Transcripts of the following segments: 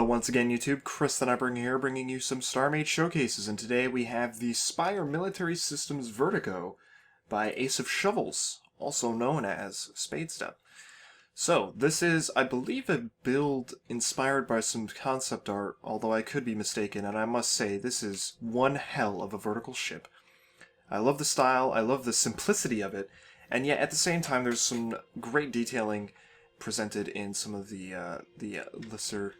Hello once again YouTube, Chris the Nightbringer here, bringing you some StarMade showcases, and today we have the Spire Military Systems Vertigo by AceofShovels, also known as Spadestep. So, this is, I believe, a build inspired by some concept art, although I could be mistaken, and I must say, this is one hell of a vertical ship. I love the style, I love the simplicity of it, and yet at the same time there's some great detailing presented in some of the lesser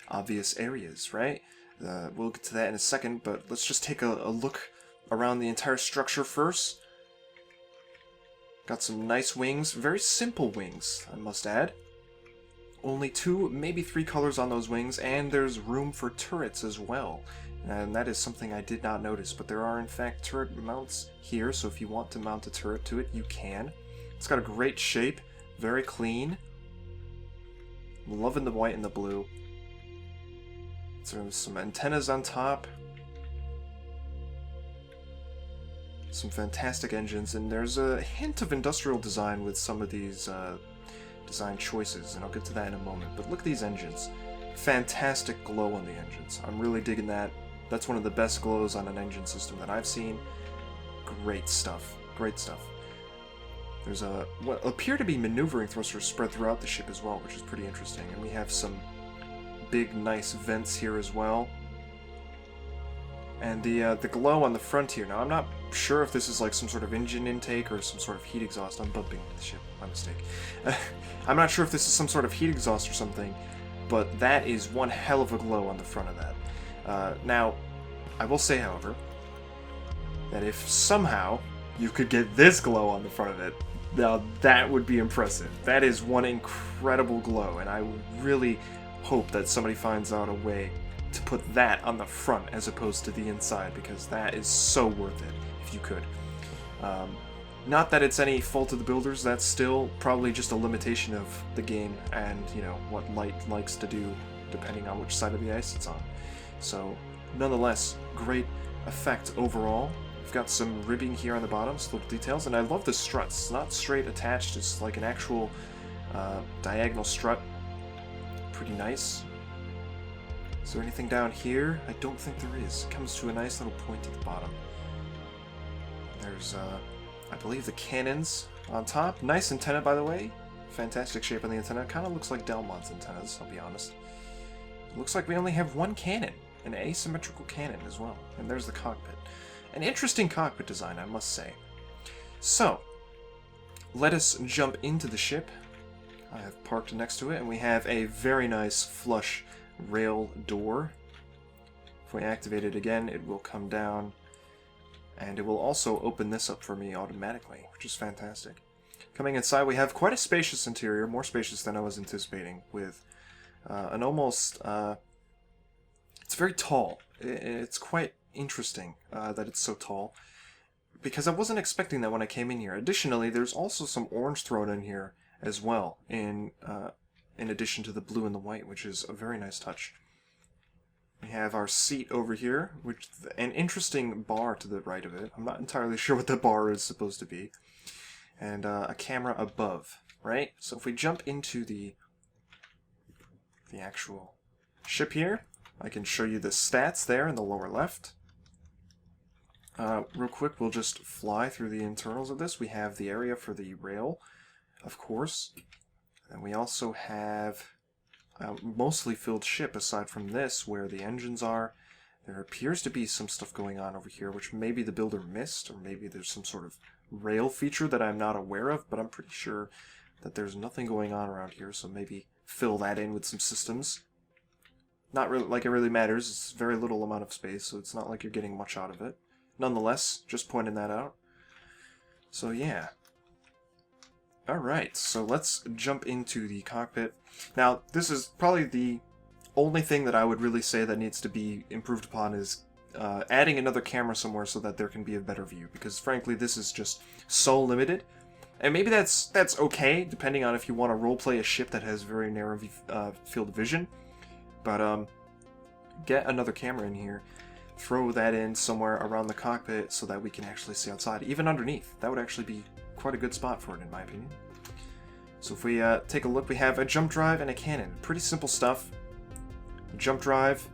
obvious areas, right? We'll get to that in a second, but let's just take a look around the entire structure first. Got some nice wings, very simple wings, I must add. Only 2, maybe 3 colors on those wings, and there's room for turrets as well. And that is something I did not notice, but there are in fact turret mounts here, so if you want to mount a turret to it, you can. It's got a great shape, very clean. Loving the white and the blue. So there's some antennas on top. Some fantastic engines, and there's a hint of industrial design with some of these design choices, and I'll get to that in a moment. But look at these engines. Fantastic glow on the engines. I'm really digging that. That's one of the best glows on an engine system that I've seen. Great stuff. Great stuff. There's what appear to be maneuvering thrusters spread throughout the ship as well, which is pretty interesting. And we have some big, nice vents here as well. And the glow on the front here. Now, I'm not sure if this is like some sort of engine intake or some sort of heat exhaust. I'm bumping the ship. My mistake. I'm not sure if this is some sort of heat exhaust or something, but that is one hell of a glow on the front of that. Now, I will say, however, that if somehow you could get this glow on the front of it, now that would be impressive. That is one incredible glow, and I really hope that somebody finds out a way to put that on the front as opposed to the inside, because that is so worth it if you could. Not that it's any fault of the builders, that's still probably just a limitation of the game and, you know, what light likes to do depending on which side of the ice it's on. So, nonetheless, great effect overall. We've got some ribbing here on the bottom, some little details, and I love the struts. It's not straight attached, it's like an actual diagonal strut. Pretty nice. Is there anything down here? I don't think there is. It comes to a nice little point at the bottom. There's, I believe, the cannons on top. Nice antenna, by the way. Fantastic shape on the antenna. Kind of looks like Delmont's antennas, I'll be honest. It looks like we only have one cannon. An asymmetrical cannon as well. And there's the cockpit. An interesting cockpit design, I must say. So, let us jump into the ship. I have parked next to it, and we have a very nice flush rail door. If we activate it again, it will come down, and it will also open this up for me automatically, which is fantastic. Coming inside, we have quite a spacious interior, more spacious than I was anticipating, with an almost... it's very tall. It's quite interesting that it's so tall, because I wasn't expecting that when I came in here. Additionally, there's also some orange thrown in here as well, in addition to the blue and the white, which is a very nice touch. We have our seat over here, which an interesting bar to the right of it. I'm not entirely sure what the bar is supposed to be. And a camera above, right? So if we jump into the actual ship here, I can show you the stats there in the lower left. Real quick, we'll just fly through the internals of this. We have the area for the rail, of course. And we also have a mostly filled ship aside from this, where the engines are. There appears to be some stuff going on over here, which maybe the builder missed, or maybe there's some sort of rail feature that I'm not aware of, but I'm pretty sure that there's nothing going on around here, so maybe fill that in with some systems. Not really like it really matters, it's very little amount of space, so it's not like you're getting much out of it. Nonetheless, just pointing that out. So yeah. Alright, so let's jump into the cockpit. Now, this is probably the only thing that I would really say that needs to be improved upon is adding another camera somewhere so that there can be a better view, because frankly this is just so limited. And maybe that's okay, depending on if you want to roleplay a ship that has very narrow field of vision. But get another camera in here, throw that in somewhere around the cockpit so that we can actually see outside, even underneath. That would actually be quite a good spot for it, in my opinion. So if we take a look, we have a jump drive and a cannon. Pretty simple stuff. jump drive.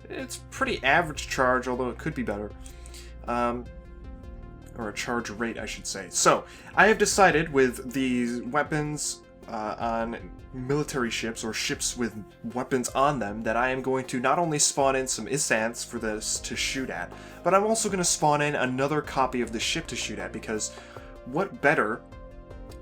It's pretty average charge, although it could be better. Or a charge rate, I should say. So, I have decided with these weapons on military ships, or ships with weapons on them, that I am going to not only spawn in some Issanths for this to shoot at, but I'm also going to spawn in another copy of the ship to shoot at, because what better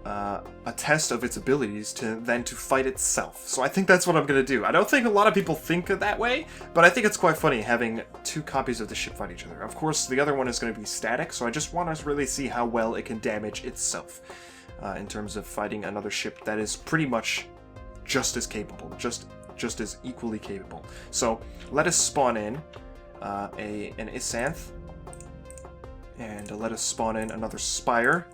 a test of its abilities than to fight itself. So I think that's what I'm going to do. I don't think a lot of people think of that way, but I think it's quite funny having two copies of the ship fight each other. Of course, the other one is going to be static, so I just want to really see how well it can damage itself in terms of fighting another ship that is pretty much just as capable, just as equally capable. So let us spawn in an Isanth, and let us spawn in another Spire.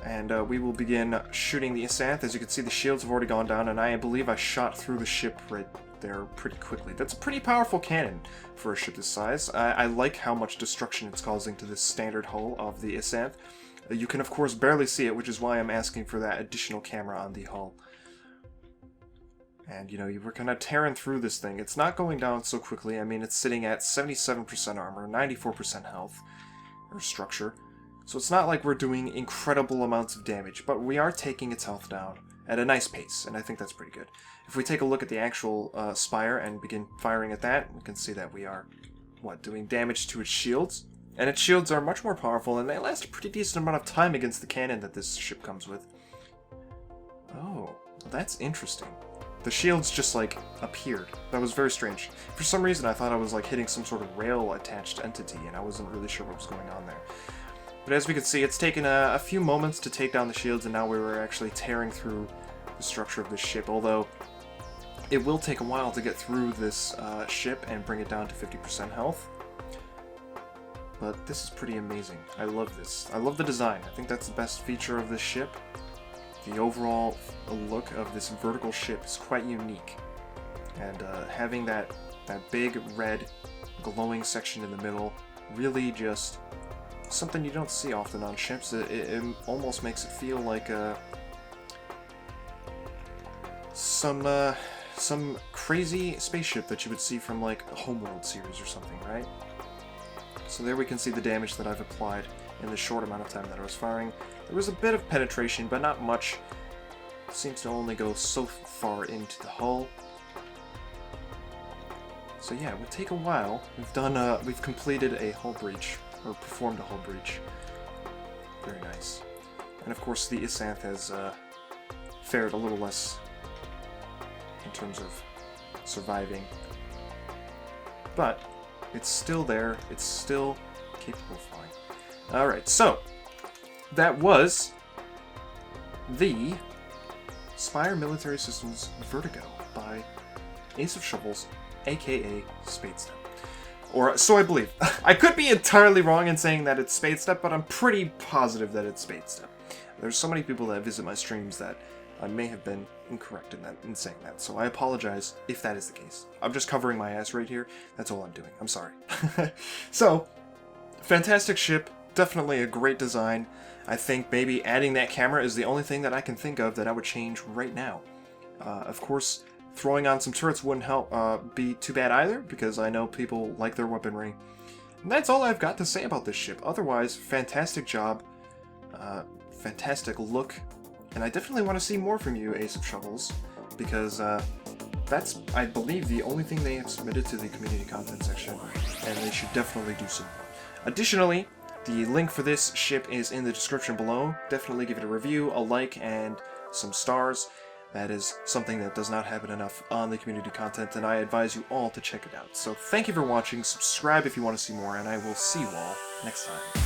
And we will begin shooting the Isanth. As you can see, the shields have already gone down, and I believe I shot through the ship right there pretty quickly. That's a pretty powerful cannon for a ship this size. I like how much destruction it's causing to this standard hull of the Isanth. You can, of course, barely see it, which is why I'm asking for that additional camera on the hull. And, you know, we're kind of tearing through this thing. It's not going down so quickly. I mean, it's sitting at 77% armor, 94% health, or structure. So it's not like we're doing incredible amounts of damage, but we are taking its health down at a nice pace, and I think that's pretty good. If we take a look at the actual Spire and begin firing at that, we can see that we are, doing damage to its shields. And its shields are much more powerful, and they last a pretty decent amount of time against the cannon that this ship comes with. Oh, that's interesting. The shields just, like, appeared. That was very strange. For some reason, I thought I was, like, hitting some sort of rail-attached entity, and I wasn't really sure what was going on there. But as we can see, it's taken a few moments to take down the shields, and now we were actually tearing through the structure of this ship, although it will take a while to get through this ship and bring it down to 50% health. But this is pretty amazing. I love this. I love the design. I think that's the best feature of this ship. The overall look of this vertical ship is quite unique. And having that big red glowing section in the middle really just something you don't see often on ships. It almost makes it feel like some crazy spaceship that you would see from like a Homeworld series or something, right? So there we can see the damage that I've applied in the short amount of time that I was firing. There was a bit of penetration, but not much. It seems to only go so far into the hull. So yeah, it would take a while. We've completed a hull breach, or performed a hull breach. Very nice. And of course the Isanth has fared a little less in terms of surviving. But it's still there, it's still capable of flying. Alright, so that was the Spire Military Systems Vertigo by AceofShovels, aka Spadestep. Or, so I believe. I could be entirely wrong in saying that it's Spadestep, but I'm pretty positive that it's Spadestep. There's so many people that visit my streams that I may have been incorrect in saying that, so I apologize if that is the case. I'm just covering my ass right here. That's all I'm doing. I'm sorry. So, fantastic ship. Definitely a great design. I think maybe adding that camera is the only thing that I can think of that I would change right now. Of course, throwing on some turrets wouldn't help be too bad either, because I know people like their weaponry. And that's all I've got to say about this ship. Otherwise, fantastic job, fantastic look, and I definitely want to see more from you, AceofShovels, because that's, I believe, the only thing they have submitted to the community content section, and they should definitely do some more. Additionally, the link for this ship is in the description below. Definitely give it a review, a like, and some stars. That is something that does not happen enough on the community content, and I advise you all to check it out. So thank you for watching, subscribe if you want to see more, and I will see you all next time.